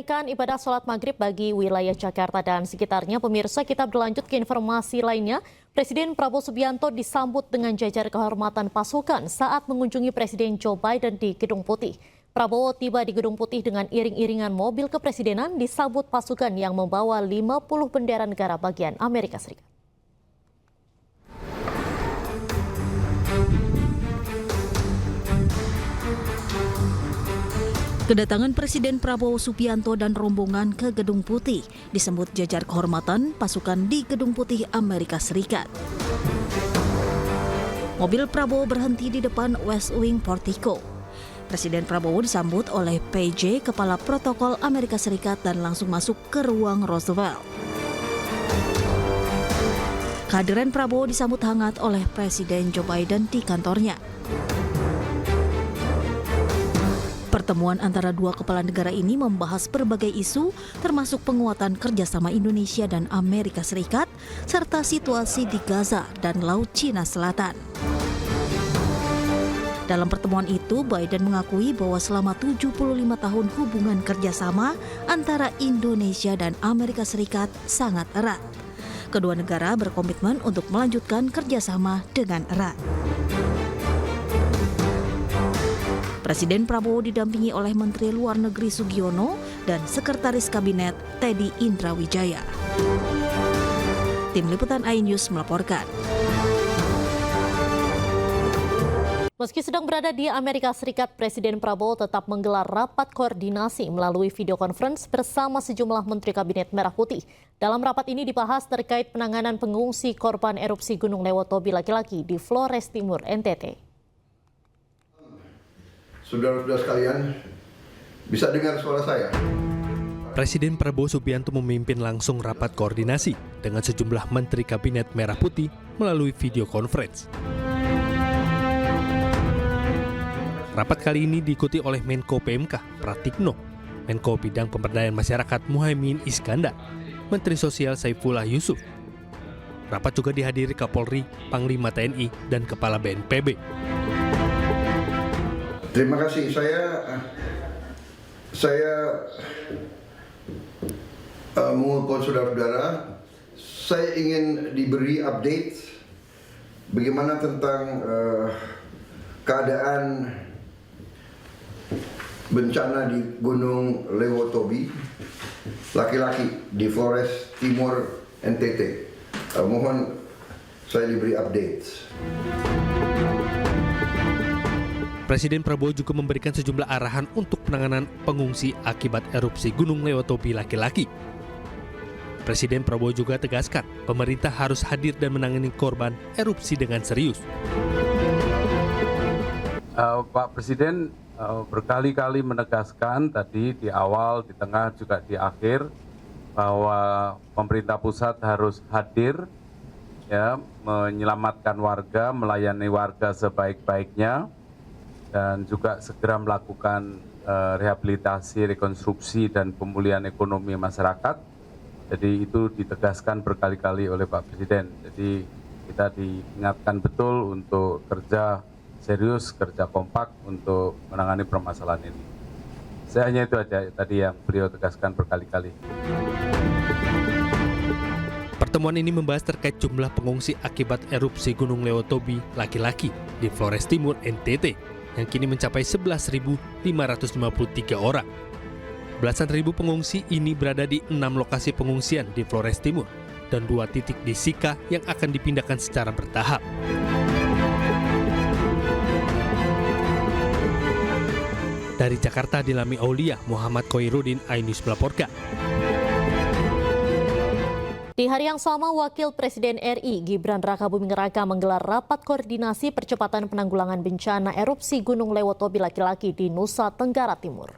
menunaikan ibadah sholat maghrib bagi wilayah Jakarta dan sekitarnya. Pemirsa, kita berlanjut ke informasi lainnya. Presiden Prabowo Subianto disambut dengan jajar kehormatan pasukan saat mengunjungi Presiden Joe Biden di Gedung Putih. Prabowo tiba di Gedung Putih dengan iring-iringan mobil kepresidenan disambut pasukan yang membawa 50 bendera negara bagian Amerika Serikat. Kedatangan Presiden Prabowo Subianto dan rombongan ke Gedung Putih disambut jajar kehormatan pasukan di Gedung Putih Amerika Serikat. Mobil Prabowo berhenti di depan West Wing Portico. Presiden Prabowo disambut oleh PJ, Kepala Protokol Amerika Serikat, dan langsung masuk ke ruang Roosevelt. Kehadiran Prabowo disambut hangat oleh Presiden Joe Biden di kantornya. Pertemuan antara dua kepala negara ini membahas berbagai isu, termasuk penguatan kerjasama Indonesia dan Amerika Serikat, serta situasi di Gaza dan Laut Cina Selatan. Dalam pertemuan itu, Biden mengakui bahwa selama 75 tahun hubungan kerjasama antara Indonesia dan Amerika Serikat sangat erat. Kedua negara berkomitmen untuk melanjutkan kerjasama dengan erat. Presiden Prabowo didampingi oleh Menteri Luar Negeri Sugiono dan Sekretaris Kabinet Teddy Indrawijaya. Tim Liputan iNews melaporkan. Meski sedang berada di Amerika Serikat, Presiden Prabowo tetap menggelar rapat koordinasi melalui video conference bersama sejumlah Menteri Kabinet Merah Putih. Dalam rapat ini dibahas terkait penanganan pengungsi korban erupsi Gunung Lewotobi laki-laki di Flores Timur, NTT. Saudara-saudara sekalian, bisa dengar suara saya? Presiden Prabowo Subianto memimpin langsung rapat koordinasi dengan sejumlah Menteri Kabinet Merah Putih melalui video conference. Rapat kali ini diikuti oleh Menko PMK Pratikno, Menko Bidang Pemberdayaan Masyarakat Muhaimin Iskandar, Menteri Sosial Saifullah Yusuf. Rapat juga dihadiri Kapolri, Panglima TNI, dan Kepala BNPB. Terima kasih. Saya mengumpulkan saudara-saudara. Saya ingin diberi update bagaimana tentang keadaan bencana di Gunung Lewotobi laki-laki di Flores Timur, NTT. Mohon saya diberi update. Presiden Prabowo juga memberikan sejumlah arahan untuk penanganan pengungsi akibat erupsi Gunung Lewotobi laki-laki. Presiden Prabowo juga tegaskan pemerintah harus hadir dan menangani korban erupsi dengan serius. Pak Presiden berkali-kali menegaskan tadi di awal, di tengah, juga di akhir bahwa pemerintah pusat harus hadir, ya, menyelamatkan warga, melayani warga sebaik-baiknya, dan juga segera melakukan rehabilitasi, rekonstruksi, dan pemulihan ekonomi masyarakat. Jadi itu ditegaskan berkali-kali oleh Pak Presiden. Jadi kita diingatkan betul untuk kerja serius, kerja kompak untuk menangani permasalahan ini. Saya hanya itu aja tadi yang beliau tegaskan berkali-kali. Pertemuan ini membahas terkait jumlah pengungsi akibat erupsi Gunung Lewotobi laki-laki di Flores Timur, NTT. Yang kini mencapai 11.553 orang. Belasan ribu pengungsi ini berada di 6 lokasi pengungsian di Flores Timur dan 2 titik di Sika yang akan dipindahkan secara bertahap. Dari Jakarta, Dilami Aulia, Muhammad Koirudin, iNews melaporkan. Di hari yang sama, Wakil Presiden RI Gibran Rakabuming Raka menggelar rapat koordinasi percepatan penanggulangan bencana erupsi Gunung Lewotobi laki-laki di Nusa Tenggara Timur.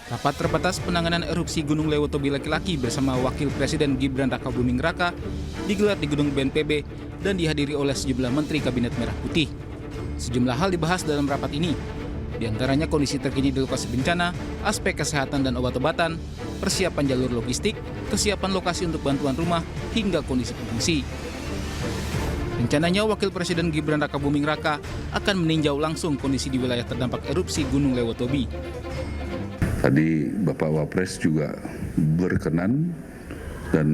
Rapat terbatas penanganan erupsi Gunung Lewotobi laki-laki bersama Wakil Presiden Gibran Rakabuming Raka digelar di Gedung BNPB dan dihadiri oleh sejumlah Menteri Kabinet Merah Putih. Sejumlah hal dibahas dalam rapat ini, di antaranya kondisi terkini di lokasi bencana, aspek kesehatan dan obat-obatan, persiapan jalur logistik, kesiapan lokasi untuk bantuan rumah, hingga kondisi pengungsi. Rencananya Wakil Presiden Gibran Rakabuming Raka akan meninjau langsung kondisi di wilayah terdampak erupsi Gunung Lewotobi. Tadi Bapak Wapres juga berkenan dan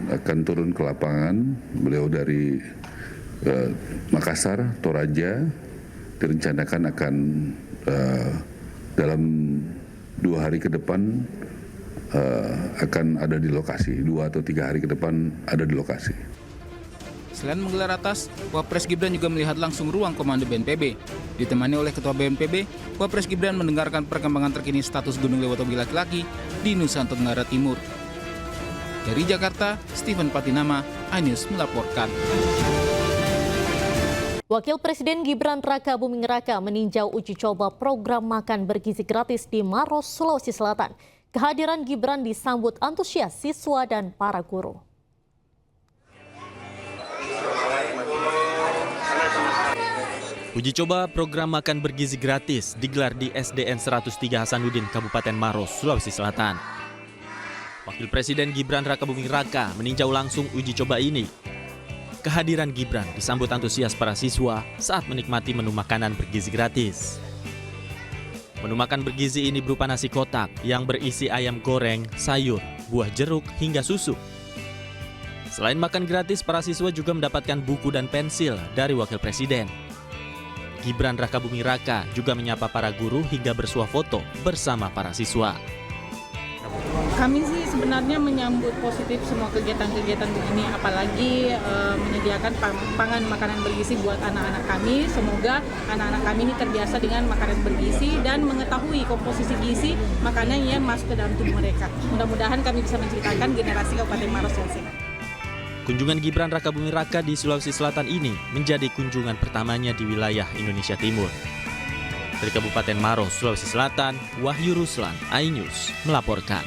akan turun ke lapangan. Beliau dari Makassar, Toraja, direncanakan akan dalam 2 hari ke depan akan ada di lokasi. 2 atau 3 hari ke depan ada di lokasi. Selain menggelar ratas, Wapres Gibran juga melihat langsung ruang komando BNPB. Ditemani oleh Ketua BNPB, Wapres Gibran mendengarkan perkembangan terkini status Gunung Lewotobi laki-laki di Nusa Tenggara Timur. Dari Jakarta, Steven Patinama, iNews melaporkan. Wakil Presiden Gibran Rakabuming Raka meninjau uji coba program makan bergizi gratis di Maros, Sulawesi Selatan. Kehadiran Gibran disambut antusias siswa dan para guru. Uji coba program makan bergizi gratis digelar di SDN 103 Hasanuddin, Kabupaten Maros, Sulawesi Selatan. Wakil Presiden Gibran Rakabuming Raka meninjau langsung uji coba ini. Kehadiran Gibran disambut antusias para siswa saat menikmati menu makanan bergizi gratis. Menu makan bergizi ini berupa nasi kotak yang berisi ayam goreng, sayur, buah jeruk, hingga susu. Selain makan gratis, para siswa juga mendapatkan buku dan pensil dari Wakil Presiden. Gibran Rakabuming Raka juga menyapa para guru hingga bersuah foto bersama para siswa. Kami sih sebenarnya menyambut positif semua kegiatan-kegiatan begini, apalagi menyediakan pangan makanan bergizi buat anak-anak kami. Semoga anak-anak kami ini terbiasa dengan makanan bergizi dan mengetahui komposisi gizi makanan yang masuk ke dalam tubuh mereka. Mudah-mudahan kami bisa menciptakan generasi Kabupaten Maros yang sehat. Kunjungan Gibran Rakabuming Raka di Sulawesi Selatan ini menjadi kunjungan pertamanya di wilayah Indonesia Timur. Dari Kabupaten Maros, Sulawesi Selatan, Wahyu Ruslan, iNews melaporkan.